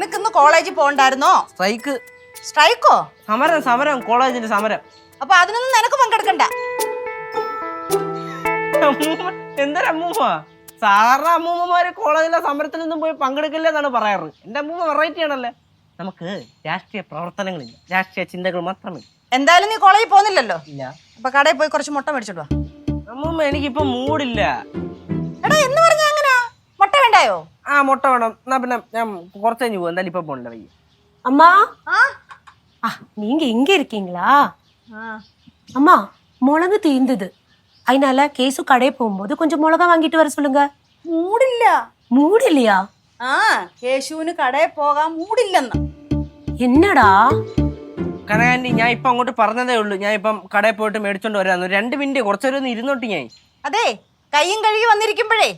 നിനക്കിന്ന് കോളേജിൽ പോകണ്ടായിരുന്നോ? സ്ട്രൈക്കോ? സമരം കോളേജിന്റെ സമരം. അപ്പൊ അതിനൊന്നും നിനക്ക് പങ്കെടുക്കണ്ട. എന്താ അമ്മൂമ്മ? സാധാരണ അമ്മൂമ്മമാര് കോളേജിലെ സമരത്തിലൊന്നും പോയി പങ്കെടുക്കില്ല എന്നാണ് പറയാറ്. എന്റെ അമ്മൂമ്മ വെറൈറ്റി ആണല്ലേ. നമുക്ക് രാഷ്ട്രീയ പ്രവർത്തനങ്ങളില്ല, രാഷ്ട്രീയ ചിന്തകൾ മാത്രമേ. എന്തായാലും നീ കോളേജിൽ പോകുന്നില്ലല്ലോ. ഇല്ല. അപ്പൊ കടയിൽ പോയി കുറച്ച് മുട്ട മേടിച്ചോണ്ട് വാ. അമ്മൂമ്മ എനിക്കിപ്പോ മൂടില്ല. എടാ എന്ന് പറഞ്ഞാ എങ്ങനാ? മുട്ട വേണ്ടായോ? ആ മുട്ട വേണം. എന്നാ പിന്നെ ഞാൻ കുറച്ച് കഴിഞ്ഞ് പോകും. എന്തായാലും ഇപ്പൊ പോകണ്ട വയ്യ. அம்மா நீங்க எங்க இருக்கீங்களா? அம்மா மிளகு தீர்ந்தது, அதனால கேசு கடை போகும்போது கொஞ்சம் மிளகா வாங்கிட்டு வர சொல்லுங்க. മൂടില്ലയാ? കേശുവിന് കടയിൽ പോകാൻ മൂടില്ലെന്ന്. എന്നടാ കനകാന്റി, ഞാൻ ഇപ്പൊ അങ്ങോട്ട് പറഞ്ഞതേ ഉള്ളൂ. ഞാൻ ഇപ്പം കടയിൽ പോയിട്ട് മേടിച്ചോണ്ട് വരാന്ന്. 2 മിനിറ്റ് കുറച്ചൊരു ഇരുന്നോട്ട് ഞാൻ. അതെ, കയ്യും കഴുകി വന്നിരിക്കുമ്പോഴേ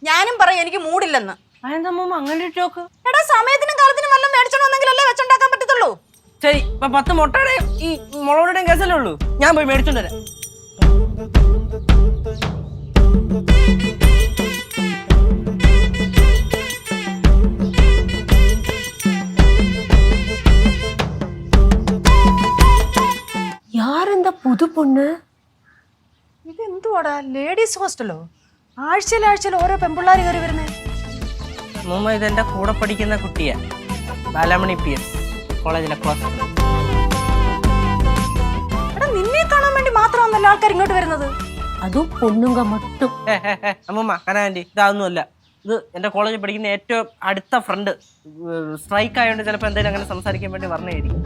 ഞാനും പറയും എനിക്ക് മൂടില്ലെന്ന്. അതെന്താ അങ്ങനെ ചോക്ക്? എടാ സമയത്തിനും കാലത്തിനും വല്ലതും മേടിച്ചോണ്ട് വന്നെങ്കിലല്ലേ വെച്ചുണ്ടാക്കാൻ പറ്റത്തുള്ളൂ. ശരി, ഇപ്പൊ 10 മുട്ടയുടെയും ഈ മുളകുടെയും കേസല്ലേ ഉള്ളൂ. ഞാൻ പോയി മേടിച്ചോണ്ട് വരാം. யாரெந்த புது பொண்ணு? ഇതെന്തുവാടാ, ലേഡീസ് ഹോസ്റ്റലോ? ആഴ്ചയിൽ ഓരോ പെൺപിള്ളാർ കയറി വരുന്നേ. മുമ്പ് ഇതെന്റെ കൂടെ പഠിക്കുന്ന കുട്ടിയാ, ബാലാമണി PS കോളേജിലെ ക്ലാസ്. എടാ നിന്നെ കാണാൻ വേണ്ടി മാത്രമാണല്ലോ ആൾക്കാർ ഇങ്ങോട്ട് വരുന്നത്. അതും പൊണ്ണുങ്ക മട്ടും. അമ്മൂമ്മ, കനകാന്റി, ഇതൊന്നുമല്ല. ഇത് എന്റെ കോളേജിൽ പഠിക്കുന്ന ഏറ്റവും അടുത്ത ഫ്രണ്ട്. സ്ട്രൈക്ക് ആയതുകൊണ്ട് ചിലപ്പോൾ എന്തെങ്കിലും അങ്ങനെ സംസാരിക്കാൻ വേണ്ടി പറഞ്ഞായിരിക്കും.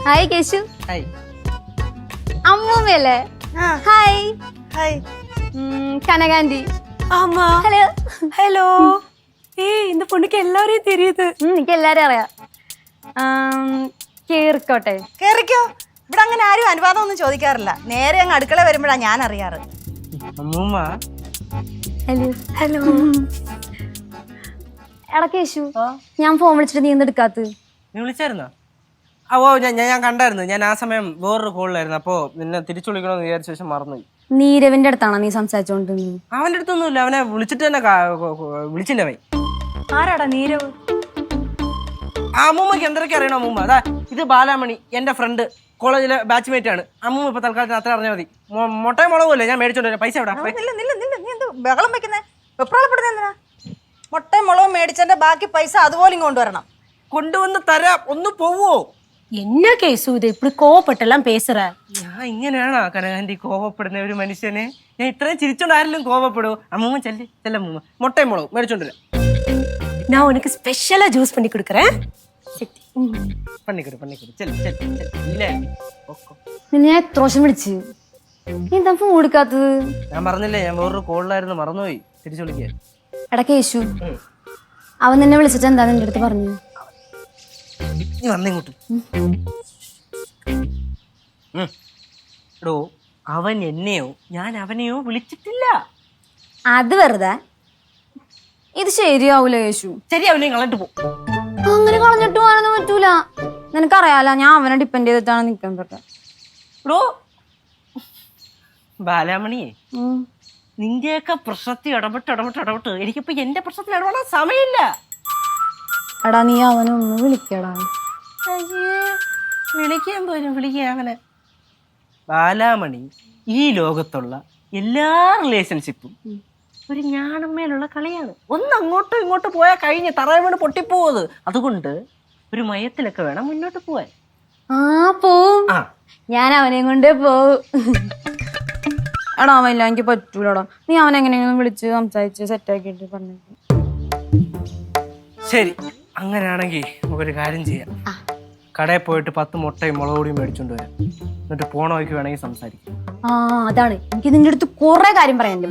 ഹായ് കേശു. ഹായ്. അമ്മൂമ്മയല്ലേ? ഹായ്. ഹായ്. കനകാന്റി. ஆமா. ഹലോ. ஹலோ. ஏய், இந்த பொண்ணுக்கு எல்லாரையும் தெரியுது. എനിക്ക് എല്ലാരും അറിയാം. കേറിക്കോട്ടെ? കേറിക്കോ. ഇവിടെ അങ്ങനെ ആരും അനുവാദം ഒന്നും ചോദിക്കാറില്ല. നേരെ അങ്ങ് അടുക്കള വരുമ്പോഴാ ഞാൻ അറിയാറ്. അമ്മൂമ്മ. ഹലോ. ഹലോ. എടാ കേശു, ഞാൻ ഫോൺ വിളിച്ചിട്ട് നീ എന്തെടുക്കാത്ത? നീ വിളിച്ചായിരുന്നോ? ഓ, ഞാൻ കണ്ടായിരുന്നു. ഞാൻ ആ സമയം വേറൊരു കോളിലായിരുന്നു. അപ്പോ നിന്നെ തിരിച്ചു വിളിക്കണമെന്ന് വിചാരിച്ച ശേഷം മറന്നുപോയി. നീരവിന്റെ അടുത്താണോ നീ സംസാരിച്ചോണ്ടിരുന്നത്? അവന്റെ അടുത്തൊന്നുമില്ല. അവനെ വിളിച്ചിട്ട് തന്നെ വിളിച്ചില്ല. അവൻ ആരാടാ നീരവ്? ആ അമ്മൂമ്മക്ക് എന്തൊക്കെ അറിയണം അമ്മൂമ്മ? അതാ, ഇത് ബാലാമണി, എന്റെ ഫ്രണ്ട്, കോളേജിലെ ബാച്ച്മേറ്റ് ആണ്. അമ്മൂമ്മ ഇപ്പൊ തൽക്കാലത്തിന് അത്ര അറിഞ്ഞാൽ മതി. മുട്ടയും മുളകുമല്ലേ ഞാൻ മേടിച്ചോണ്ട് വരാം. പൈസ എവിടെ? നീ എന്ത് ബഹളം വെക്കുന്നേ? വെപ്രാളപ്പെടുന്ന എന്തിനാ? മുട്ടയും മുളകും മേടിച്ചതിന്റെ ബാക്കി പൈസ അതുപോലെ കൊണ്ടുവരണം. കൊണ്ടുവന്ന് തരാം. ഒന്ന് പോവോ? என்ன கேசு இது இப்படி கோவப்பட்டெல்லாம் பேசுற? ഞാൻ ഇങ്ങനെയാണോ കനകാന്റി കോപപ്പെടുന്ന ഒരു മനുഷ്യനെ? ഞാൻ ഇത്രയും ചിരിച്ചോണ്ട് ആരെങ്കിലും കോപപ്പെടുവോ? അമ്മൂമ്മ ചെല്ലമ്മൂമ്മ, മുട്ടയും മുളകും മേടിച്ചോണ്ട് വരാം. நான் உனக்கு ஸ்பெஷலா ஜூஸ் பண்ணி கொடுக்கறேன். പണിക്കൊരു ഇല്ലേ? നിന്നെ ഞാൻ എത്ര പ്രാവശ്യം വിളിച്ച്, നീ എന്താ ഫോൺ എടുക്കാത്തത്? ഞാൻ പറഞ്ഞില്ലേ, ഞാൻ വേറൊരു കോളിലായിരുന്നു, മറന്നുപോയി. തിരിച്ചു വിളിക്കാൻ. എടാ കേശു, അവൻ നിന്നെ വിളിച്ചിട്ട് എന്താ നിന്റെ അടുത്ത് പറഞ്ഞു? നീ വന്നിങ്ങോട്ട്. എടോ, അവൻ എന്നെയോ ഞാൻ അവനെയോ വിളിച്ചിട്ടില്ല. അത് വെറുതെ. ഇത് ശരിയാവൂല കേശു. ശരിയാവില്ല, കളഞ്ഞിട്ട് പോ. അങ്ങനെ കളഞ്ഞിട്ട് പോകാനൊന്നും പറ്റൂല. നിനക്കറിയാലോ ഞാൻ അവനെ ഡിപ്പെൻഡ് ചെയ്തിട്ടാണ് നിൽക്കുന്നത്. എടോ ബാലാമണിയെ, നിന്റെയൊക്കെ പ്രശ്നത്തിൽ ഇടപെട്ട് എനിക്കിപ്പോ എന്റെ പ്രശ്നത്തിൽ ഇടപെടാൻ സമയമില്ല. എടാ നീ അവനൊന്ന് വിളിക്കടാ. വിളിക്കാൻ പോലും വിളിക്കുക അവനെ. ബാലാമണി, ഈ ലോകത്തുള്ള എല്ലാ റിലേഷൻഷിപ്പും ഒരു ഞാണമ്മേലുള്ള കളിയാണ്. ഒന്ന് അങ്ങോട്ടും ഇങ്ങോട്ടും പോയാൽ കഴിഞ്ഞ് തറയെ വീണ് പൊട്ടിപ്പോവത്. അതുകൊണ്ട് ഒരു മയത്തിലൊക്കെ വേണം മുന്നോട്ട് പോവാൻ. പോവും. ഞാൻ അവനെയും കൊണ്ടേ പോവും. എടാ അവനില്ല, എനിക്ക് പറ്റൂലടാ. നീ അവനെങ്ങനെയെങ്കിലും വിളിച്ച് സംസാരിച്ച് സെറ്റാക്കിയിട്ട് പറഞ്ഞു. ശരി, അങ്ങനെയാണെങ്കിൽ നമുക്കൊരു കാര്യം ചെയ്യാം. കടയിൽ പോയിട്ട് 10 മുട്ടയും മുളകുപൊടിയും മേടിച്ചോണ്ട് വരാം. എന്നിട്ട് പോണ വഴിക്ക് വേണമെങ്കിൽ സംസാരിക്കാം. അതാണ് എനിക്ക് നിന്റെ അടുത്ത് കുറെ കാര്യം പറയാനുണ്ട്.